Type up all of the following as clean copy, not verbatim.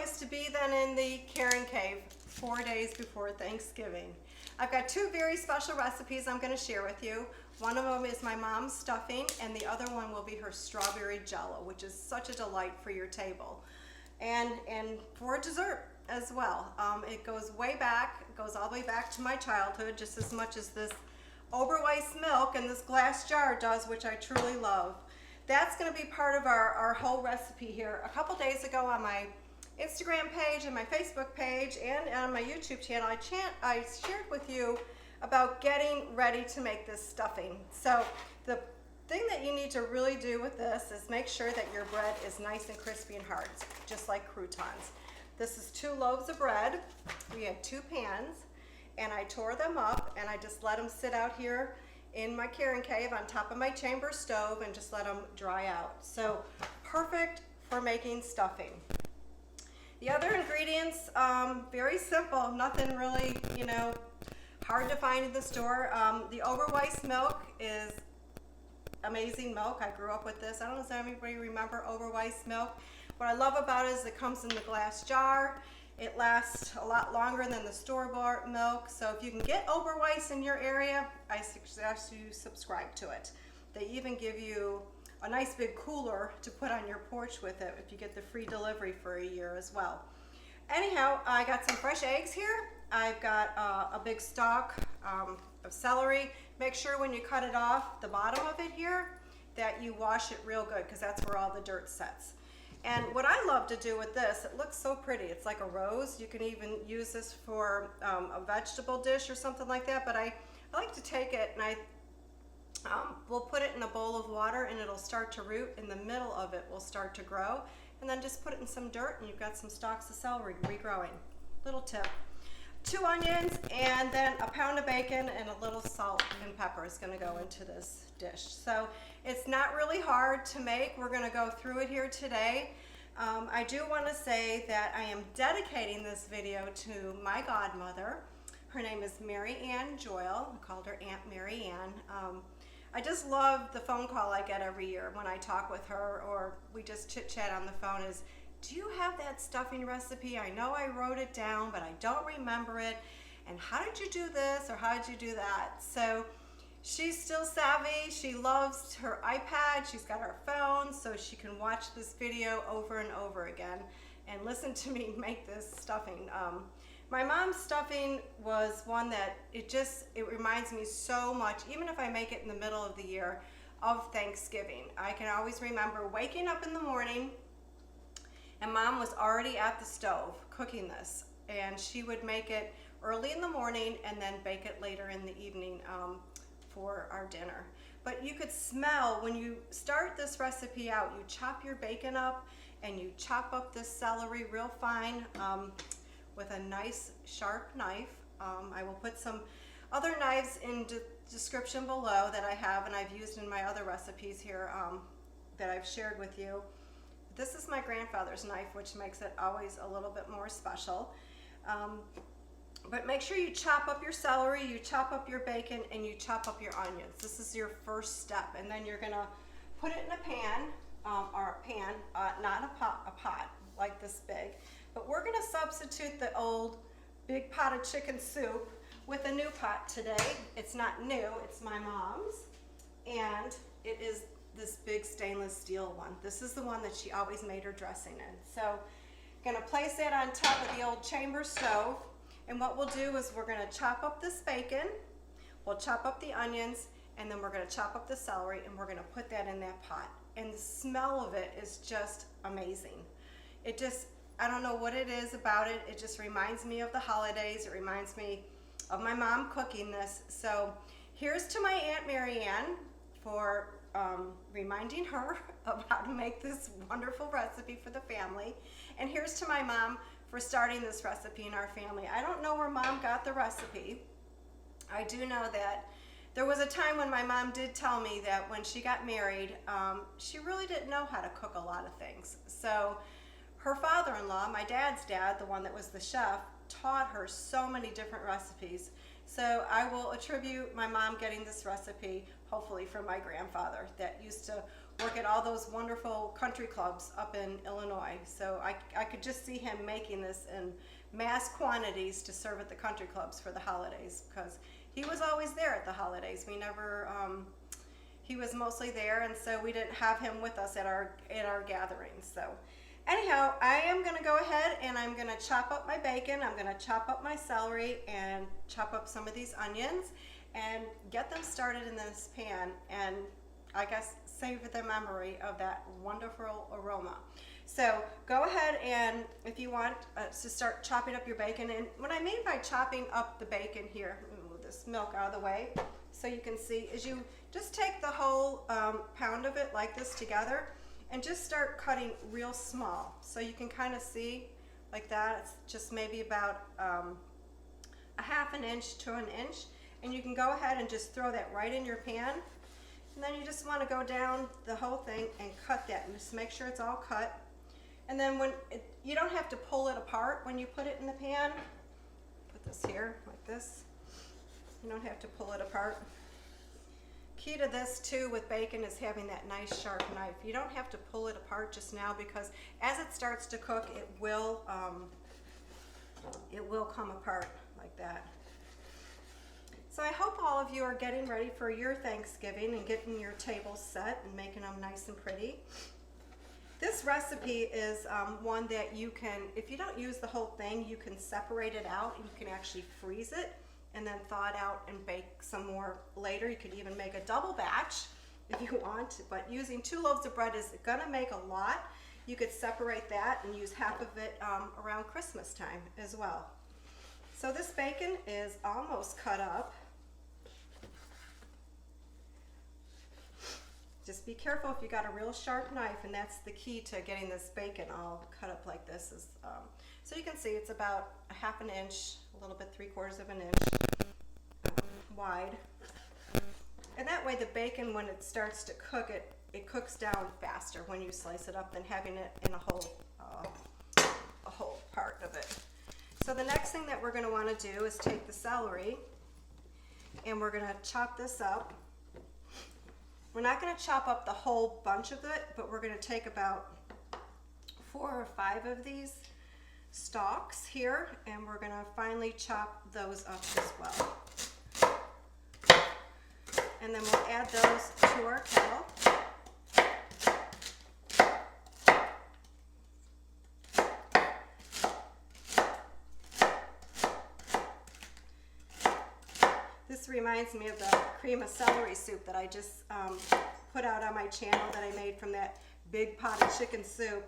is to be then in the KarenKave 4 days before Thanksgiving. I've got two very special recipes I'm going to share with you. One of them is my mom's stuffing, and the other one will be her strawberry jello, which is such a delight for your table. And for dessert as well. It goes way back, it goes all the way back to my childhood, just as much as this Oberweis milk in this glass jar does, which I truly love. That's going to be part of our whole recipe here. A couple days ago on my Instagram page and my Facebook page and on my YouTube channel, I shared with you about getting ready to make this stuffing. So the thing that you need to really do with this is make sure that your bread is nice and crispy and hard, just like croutons. This is 2 loaves of bread. We had 2 pans, and I tore them up and I just let them sit out here in my KarenKave on top of my chamber stove and just let them dry out. So perfect for making stuffing. The other ingredients, very simple, nothing really, hard to find in the store. The Oberweis milk is amazing milk. I grew up with this. I don't know if anybody remember Oberweis milk. What I love about it is it comes in the glass jar. It lasts a lot longer than the store-bought milk. So if you can get Oberweis in your area, I suggest you subscribe to it. They even give you a nice big cooler to put on your porch with it if you get the free delivery for a year as well. Anyhow, I got some fresh eggs here. I've got a big stalk of celery. Make sure when you cut it off, the bottom of it here, that you wash it real good, because that's where all the dirt sets. And what I love to do with this, it looks so pretty. It's like a rose. You can even use this for a vegetable dish or something like that. But I like to take it and we'll put it in a bowl of water and it'll start to root. In the middle of it will start to grow. And then just put it in some dirt and you've got some stalks of celery regrowing. Little tip. 2 onions and then a pound of bacon and a little salt and pepper is going to go into this dish. So it's not really hard to make. We're going to go through it here today. I do want to say that I am dedicating this video to my godmother. Her name is Mary Ann Joyle. I called her Aunt Mary Ann. I just love the phone call I get every year when I talk with her, or we just chit chat on the phone, is, do you have that stuffing recipe? I know I wrote it down, but I don't remember it. And how did you do this, or how did you do that? So she's still savvy. She loves her iPad. She's got her phone, so she can watch this video over and over again and listen to me make this stuffing. My mom's stuffing was one that it reminds me so much, even if I make it in the middle of the year, of Thanksgiving. I can always remember waking up in the morning and Mom was already at the stove cooking this, and she would make it early in the morning and then bake it later in the evening for our dinner. But you could smell when you start this recipe out, you chop your bacon up and you chop up this celery real fine with a nice sharp knife. I will put some other knives in the description below that I have and I've used in my other recipes here that I've shared with you. This is my grandfather's knife, which makes it always a little bit more special. But make sure you chop up your celery, you chop up your bacon, and you chop up your onions. This is your first step. And then you're gonna put it in a pan, not a pot like this big. But we're gonna substitute the old big pot of chicken soup with a new pot today. It's not new, it's my mom's. And it is this big stainless steel one. This is the one that she always made her dressing in. So I'm gonna place it on top of the old chamber stove. And what we'll do is we're gonna chop up this bacon, we'll chop up the onions, and then we're gonna chop up the celery and we're gonna put that in that pot. And the smell of it is just amazing. It just, I don't know what it is about it. It just reminds me of the holidays. It reminds me of my mom cooking this. So here's to my Aunt Mary Ann for reminding her of how to make this wonderful recipe for the family. And here's to my mom for starting this recipe in our family. I don't know where Mom got the recipe. I do know that there was a time when my mom did tell me that when she got married, she really didn't know how to cook a lot of things. So her father-in-law, my dad's dad, the one that was the chef, taught her so many different recipes So I will attribute my mom getting this recipe, hopefully from my grandfather that used to work at all those wonderful country clubs up in Illinois. So I could just see him making this in mass quantities to serve at the country clubs for the holidays, because he was always there at the holidays. We never, he was mostly there, and so we didn't have him with us at our gatherings. So anyhow, I am gonna go ahead and I'm gonna chop up my bacon, I'm gonna chop up my celery and chop up some of these onions and get them started in this pan, and I guess save the memory of that wonderful aroma. So go ahead, and if you want to start chopping up your bacon, and what I mean by chopping up the bacon here, let me move this milk out of the way so you can see, is you just take the whole pound of it like this together and just start cutting real small. So you can kind of see like that. It's just maybe about a half an inch to an inch, and you can go ahead and just throw that right in your pan. And then you just want to go down the whole thing and cut that, and just make sure it's all cut. And then you don't have to pull it apart when you put it in the pan. Put this here like this. You don't have to pull it apart. Key to this too with bacon is having that nice sharp knife. You don't have to pull it apart just now, because as it starts to cook, it will come apart like that. So I hope all of you are getting ready for your Thanksgiving and getting your tables set and making them nice and pretty. This recipe is one that you can, if you don't use the whole thing, you can separate it out and you can actually freeze it and then thaw it out and bake some more later. You could even make a double batch if you want, but using 2 loaves of bread is gonna make a lot. You could separate that and use half of it around Christmas time as well. So this bacon is almost cut up. Just be careful if you got a real sharp knife, and that's the key to getting this bacon all cut up like this. Is so you can see it's about a half an inch, a little bit 3/4 of an inch wide. And that way the bacon, when it starts to cook, it cooks down faster when you slice it up than having it in a whole part of it. So the next thing that we're going to want to do is take the celery, and we're going to chop this up. We're not going to chop up the whole bunch of it, but we're going to take about 4 or 5 of these stalks here, and we're going to finely chop those up as well. And then we'll add those to our kettle. This reminds me of the cream of celery soup that I just put out on my channel that I made from that big pot of chicken soup.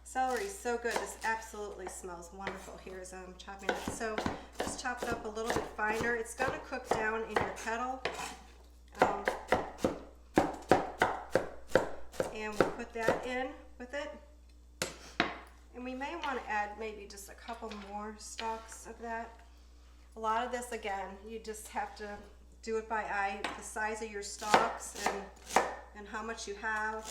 Celery is so good. This absolutely smells wonderful. Here's chopping it. So just chop it up a little bit finer. It's going to cook down in your kettle. And we'll put that in with it. And we may want to add maybe just a couple more stalks of that. A lot of this, again, you just have to do it by eye, the size of your stalks and how much you have.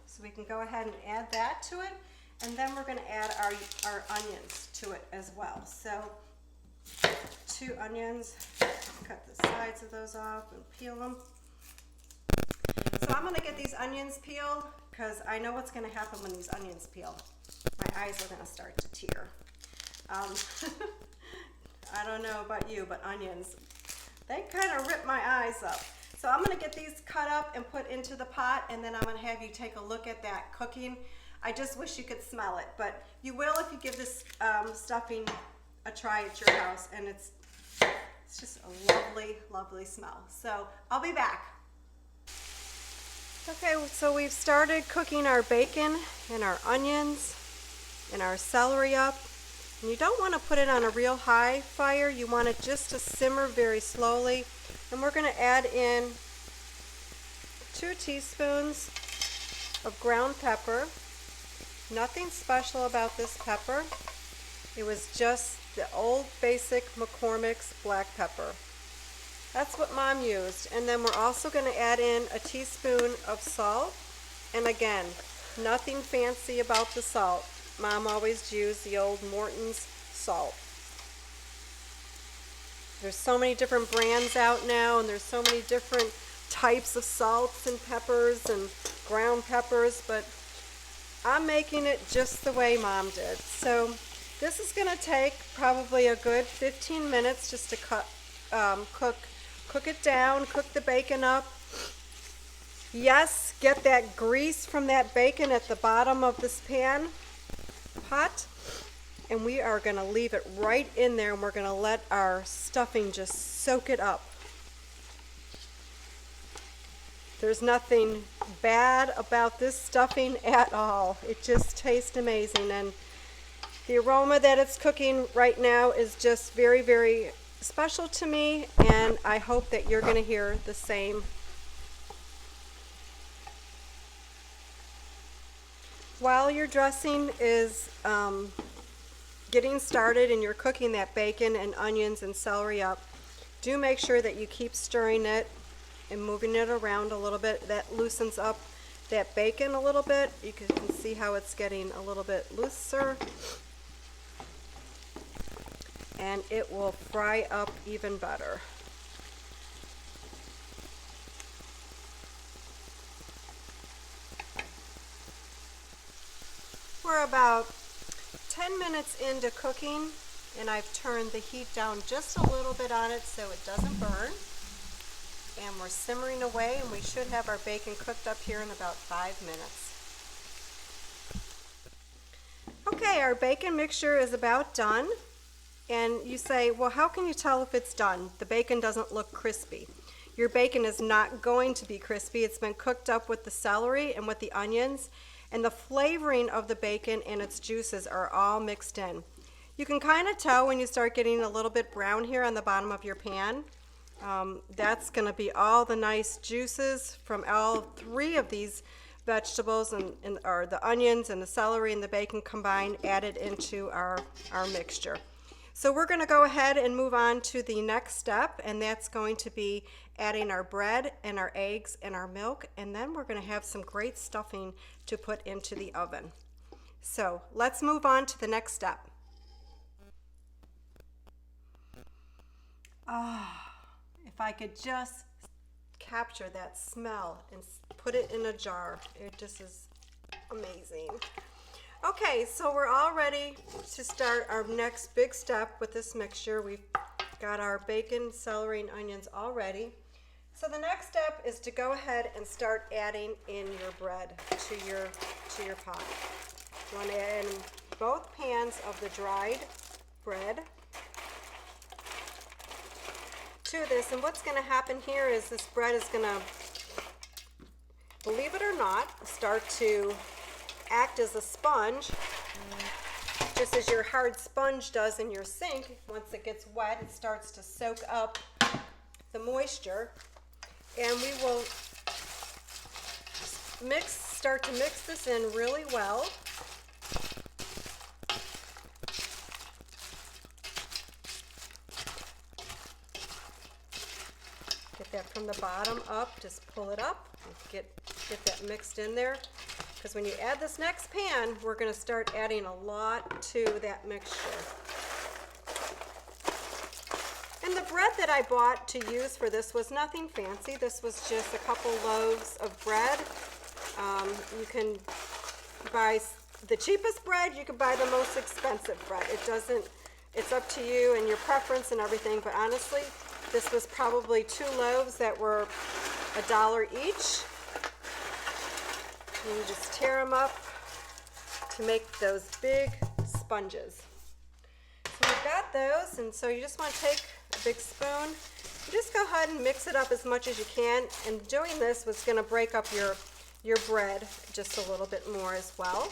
So we can go ahead and add that to it, and then we're going to add our onions to it as well. So 2 onions, cut the sides of those off and peel them. So I'm going to get these onions peeled, because I know what's going to happen when these onions peel. My eyes are going to start to tear. I don't know about you, but onions, they kind of rip my eyes up. So I'm going to get these cut up and put into the pot, and then I'm going to have you take a look at that cooking. I just wish you could smell it, but you will if you give this stuffing a try at your house, and it's just a lovely, lovely smell. So I'll be back. Okay, so we've started cooking our bacon and our onions and our celery up. And you don't want to put it on a real high fire. You want it just to simmer very slowly. And we're going to add in 2 teaspoons of ground pepper. Nothing special about this pepper. It was just the old basic McCormick's black pepper. That's what Mom used. And then we're also going to add in a teaspoon of salt. And again, nothing fancy about the salt. Mom always used the old Morton's salt. There's so many different brands out now, and there's so many different types of salts and peppers and ground peppers, but I'm making it just the way Mom did. So this is going to take probably a good 15 minutes just to cook it down, cook the bacon up. Yes, get that grease from that bacon at the bottom of this pot, and we are going to leave it right in there, and we're going to let our stuffing just soak it up. There's nothing bad about this stuffing at all. It just tastes amazing, and the aroma that it's cooking right now is just very, very special to me, and I hope that you're going to hear the same. While your dressing is getting started and you're cooking that bacon and onions and celery up, do make sure that you keep stirring it and moving it around a little bit. That loosens up that bacon a little bit. You can see how it's getting a little bit looser, and it will fry up even better. We're about 10 minutes into cooking, and I've turned the heat down just a little bit on it so it doesn't burn. And we're simmering away, and we should have our bacon cooked up here in about 5 minutes. Okay, our bacon mixture is about done. And you say, well, how can you tell if it's done? The bacon doesn't look crispy. Your bacon is not going to be crispy. It's been cooked up with the celery and with the onions, and the flavoring of the bacon and its juices are all mixed in. You can kind of tell when you start getting a little bit brown here on the bottom of your pan. That's going to be all the nice juices from all 3 of these vegetables, or the onions and the celery and the bacon combined, added into our mixture. So we're going to go ahead and move on to the next step, and that's going to be adding our bread and our eggs and our milk, and then we're going to have some great stuffing to put into the oven. So let's move on to the next step. If I could just capture that smell and put it in a jar. It just is amazing. Okay, so we're all ready to start our next big step with this mixture. We've got our bacon, celery, and onions all ready. So the next step is to go ahead and start adding in your bread to your pot. You want to add in both pans of the dried bread to this, and what's going to happen here is this bread is going to, believe it or not, start to act as a sponge, just as your hard sponge does in your sink. Once it gets wet, it starts to soak up the moisture, and we will start to mix this in really well. Get that from the bottom up, just pull it up, and get that mixed in there. Because when you add this next pan, we're going to start adding a lot to that mixture. And the bread that I bought to use for this was nothing fancy. This was just a couple loaves of bread. You can buy the cheapest bread, you can buy the most expensive bread. It's up to you and your preference and everything, but honestly, this was probably 2 loaves that were $1 each. And you just tear them up to make those big sponges. So we've got those, and so you just want to take a big spoon. You just go ahead and mix it up as much as you can, and doing this was going to break up your bread just a little bit more as well.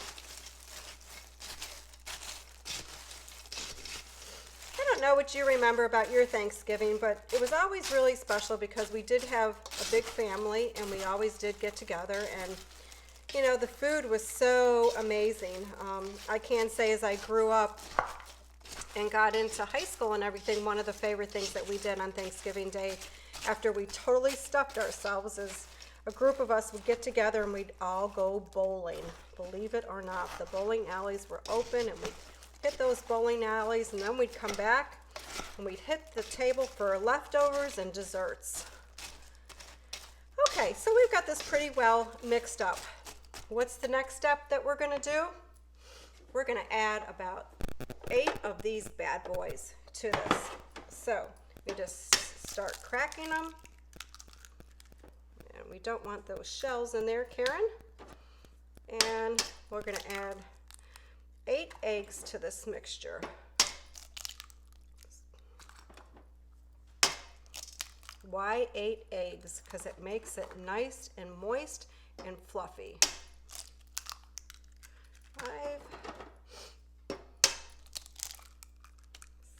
I don't know what you remember about your Thanksgiving, but it was always really special because we did have a big family, and we always did get together, and you know, the food was so amazing. I can say as I grew up and got into high school and everything, one of the favorite things that we did on Thanksgiving Day after we totally stuffed ourselves is a group of us would get together and we'd all go bowling. Believe it or not, the bowling alleys were open and we'd hit those bowling alleys, and then we'd come back and we'd hit the table for leftovers and desserts. Okay, so we've got this pretty well mixed up. What's the next step that we're gonna do? We're gonna add about 8 of these bad boys to this. So we just start cracking them. And we don't want those shells in there, Karen. And we're gonna add 8 eggs to this mixture. Why 8 eggs? Because it makes it nice and moist and fluffy. 5,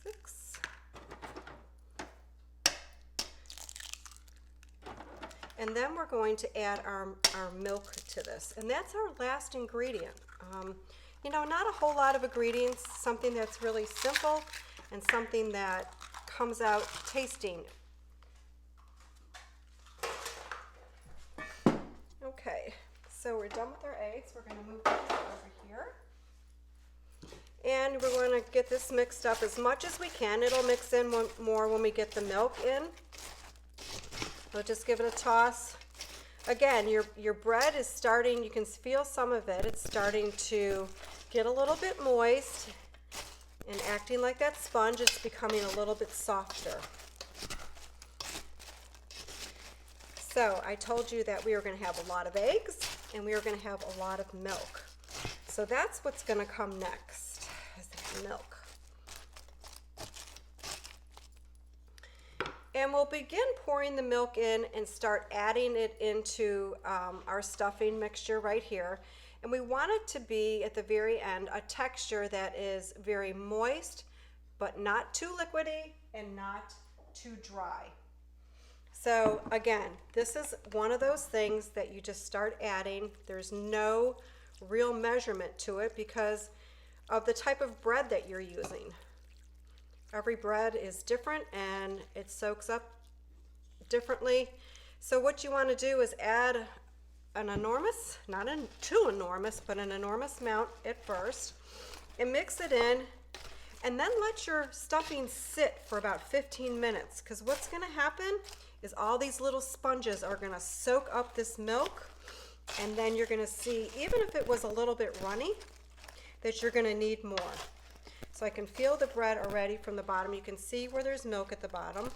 6, and then we're going to add our milk to this, and that's our last ingredient. You know, not a whole lot of ingredients, something that's really simple and something that comes out tasting. Okay, so we're done with our eggs. We're going to move this over here. And we're going to get this mixed up as much as we can. It'll mix in more when we get the milk in. We'll just give it a toss. Again, your bread is starting, you can feel some of it. It's starting to get a little bit moist and acting like that sponge. It's becoming a little bit softer. So I told you that we were going to have a lot of eggs and we were going to have a lot of milk. So that's what's going to come next, is that milk. And we'll begin pouring the milk in and start adding it into our stuffing mixture right here. And we want it to be, at the very end, a texture that is very moist, but not too liquidy and not too dry. So again, this is one of those things that you just start adding. There's no real measurement to it because of the type of bread that you're using. Every bread is different and it soaks up differently. So what you want to do is add an enormous, not too enormous, but an enormous amount at first, and mix it in, and then let your stuffing sit for about 15 minutes, because what's going to happen is all these little sponges are going to soak up this milk, and then you're going to see, even if it was a little bit runny, that you're going to need more. So I can feel the bread already from the bottom. You can see where there's milk at the bottom,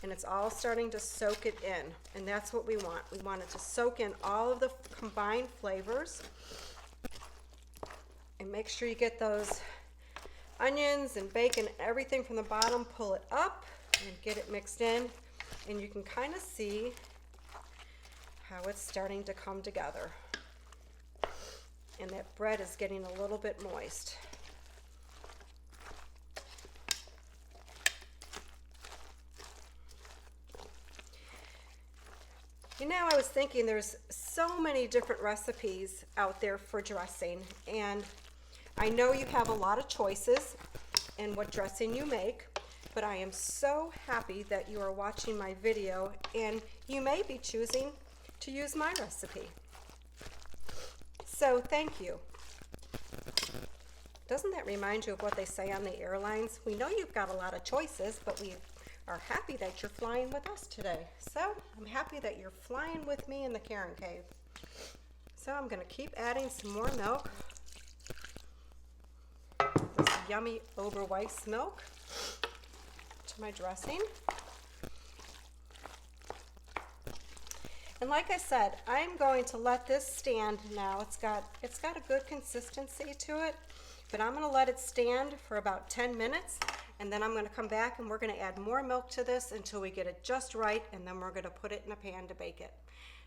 and it's all starting to soak it in, and that's what we want. We want it to soak in all of the combined flavors, and make sure you get those onions and bacon, everything from the bottom, pull it up and get it mixed in, and you can kind of see how it's starting to come together, and that bread is getting a little bit moist. You know, I was thinking there's so many different recipes out there for dressing, and I know you have a lot of choices in what dressing you make, but I am so happy that you are watching my video and you may be choosing to use my recipe. So thank you. Doesn't that remind you of what they say on the airlines? We know you've got a lot of choices, but we are happy that you're flying with us today. So I'm happy that you're flying with me in the KarenKave. So I'm going to keep adding some more milk. This yummy Oberweis milk to my dressing. And like I said, I'm going to let this stand now. It's got a good consistency to it, but I'm going to let it stand for about 10 minutes. And then I'm going to come back and we're going to add more milk to this until we get it just right, and then we're going to put it in a pan to bake it.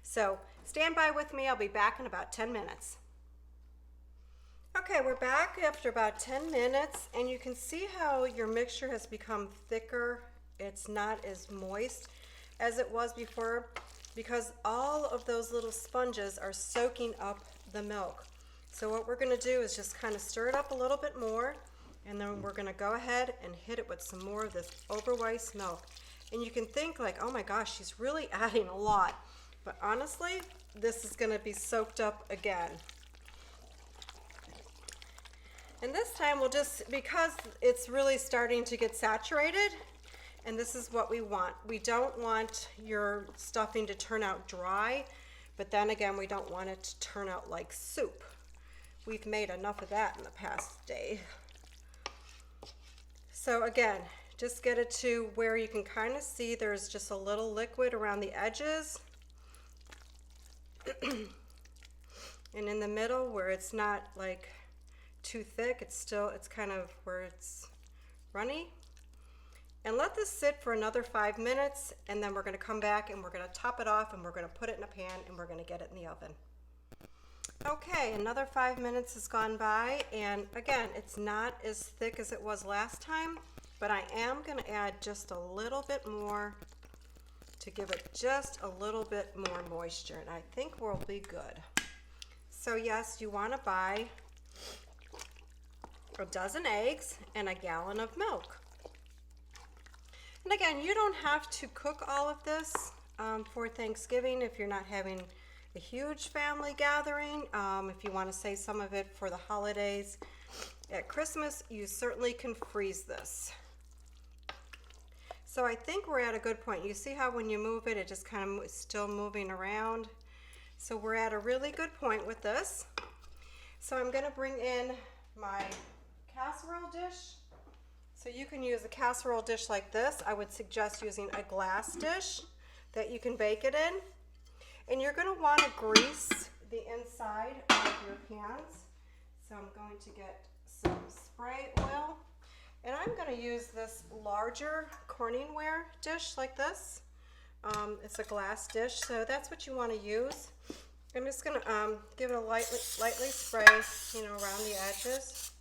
So stand by with me. I'll be back in about 10 minutes. Okay, we're back after about 10 minutes, and you can see how your mixture has become thicker. It's not as moist as it was before because all of those little sponges are soaking up the milk. So what we're going to do is just kind of stir it up a little bit more. And then we're going to go ahead and hit it with some more of this Oberweis milk. And you can think like, oh my gosh, she's really adding a lot. But honestly, this is gonna be soaked up again. And this time we'll just, because it's really starting to get saturated, and this is what we want. We don't want your stuffing to turn out dry, but then again, we don't want it to turn out like soup. We've made enough of that in the past day. So again, just get it to where you can kind of see there's just a little liquid around the edges. And in the middle where it's not like too thick, it's kind of where it's runny. And let this sit for another 5 minutes, and then we're gonna come back and we're gonna top it off and we're gonna put it in a pan and we're gonna get it in the oven. Okay, another 5 minutes has gone by, and again, it's not as thick as it was last time, but I am gonna add just a little bit more to give it just a little bit more moisture, and I think we'll be good. So yes, you wanna buy a dozen eggs and a gallon of milk. And again, you don't have to cook all of this for Thanksgiving if you're not having a huge family gathering. If you want to save some of it for the holidays. At Christmas, you certainly can freeze this. So I think we're at a good point. You see how when you move it, it just kind of is still moving around. So we're at a really good point with this. So I'm going to bring in my casserole dish. So you can use a casserole dish like this. I would suggest using a glass dish that you can bake it in. And you're going to want to grease the inside of your pans. So I'm going to get some spray oil. And I'm going to use this larger Corningware dish like this. It's a glass dish, so that's what you want to use. I'm just going to give it a lightly spray, around the edges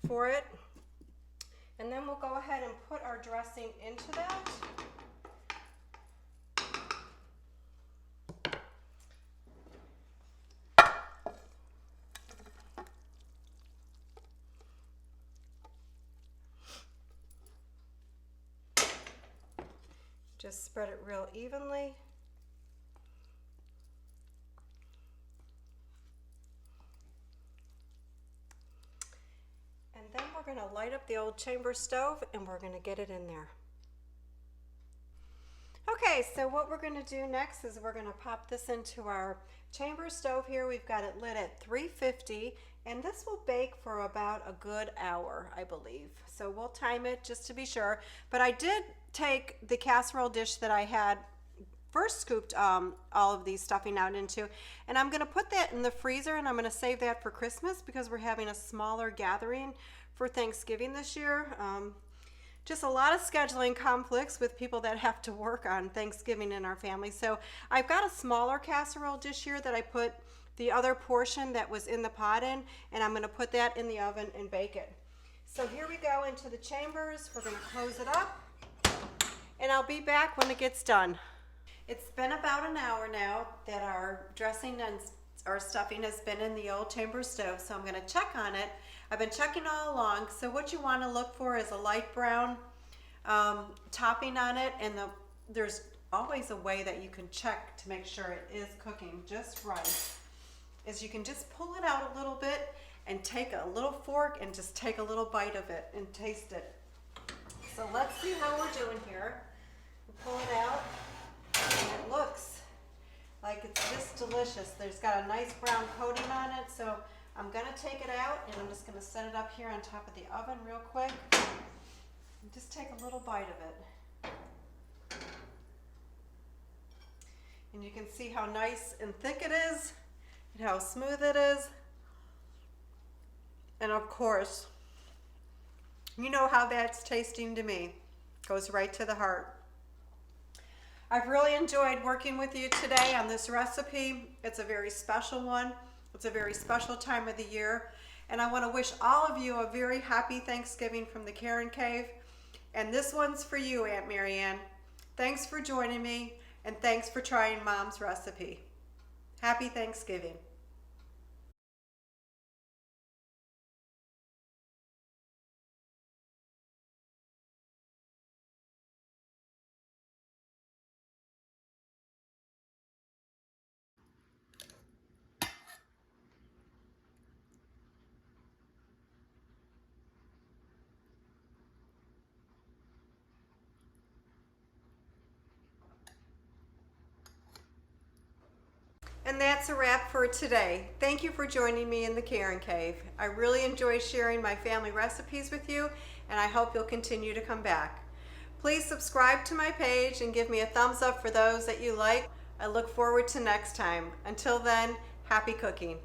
for it. And then we'll go ahead and put our dressing into that. Just spread it real evenly. And then we're going to light up the old chamber stove and we're going to get it in there. Okay, so what we're going to do next is we're going to pop this into our chamber stove here. We've got it lit at 350, and this will bake for about a good hour, I believe. So we'll time it just to be sure. But I did take the casserole dish that I had first scooped all of these stuffing out into, and I'm going to put that in the freezer, and I'm going to save that for Christmas because we're having a smaller gathering for Thanksgiving this year. Just a lot of scheduling conflicts with people that have to work on Thanksgiving in our family. So I've got a smaller casserole dish here that I put the other portion that was in the pot in, and I'm going to put that in the oven and bake it. So here we go into the chambers. We're going to close it up, and I'll be back when it gets done. It's been about an hour now that our dressing and our stuffing has been in the old chamber stove, so I'm going to check on it. I've been checking all along. So what you want to look for is a light brown topping on it, and there's always a way that you can check to make sure it is cooking just right. Is you can just pull it out a little bit and take a little fork and just take a little bite of it and taste it. So let's see how we're doing here. Pull it out, and it looks like it's just delicious. There's got a nice brown coating on it, so I'm going to take it out and I'm just going to set it up here on top of the oven real quick. And just take a little bite of it. And you can see how nice and thick it is and how smooth it is. And of course, you know how that's tasting to me. Goes right to the heart. I've really enjoyed working with you today on this recipe. It's a very special one. It's a very special time of the year. And I want to wish all of you a very happy Thanksgiving from the KarenKave. And this one's for you, Aunt Marianne. Thanks for joining me, and thanks for trying Mom's recipe. Happy Thanksgiving. And that's a wrap for today. Thank you for joining me in the Karen Cave. I really enjoy sharing my family recipes with you, and I hope you'll continue to come back. Please subscribe to my page and give me a thumbs up for those that you like. I look forward to next time. Until then, happy cooking.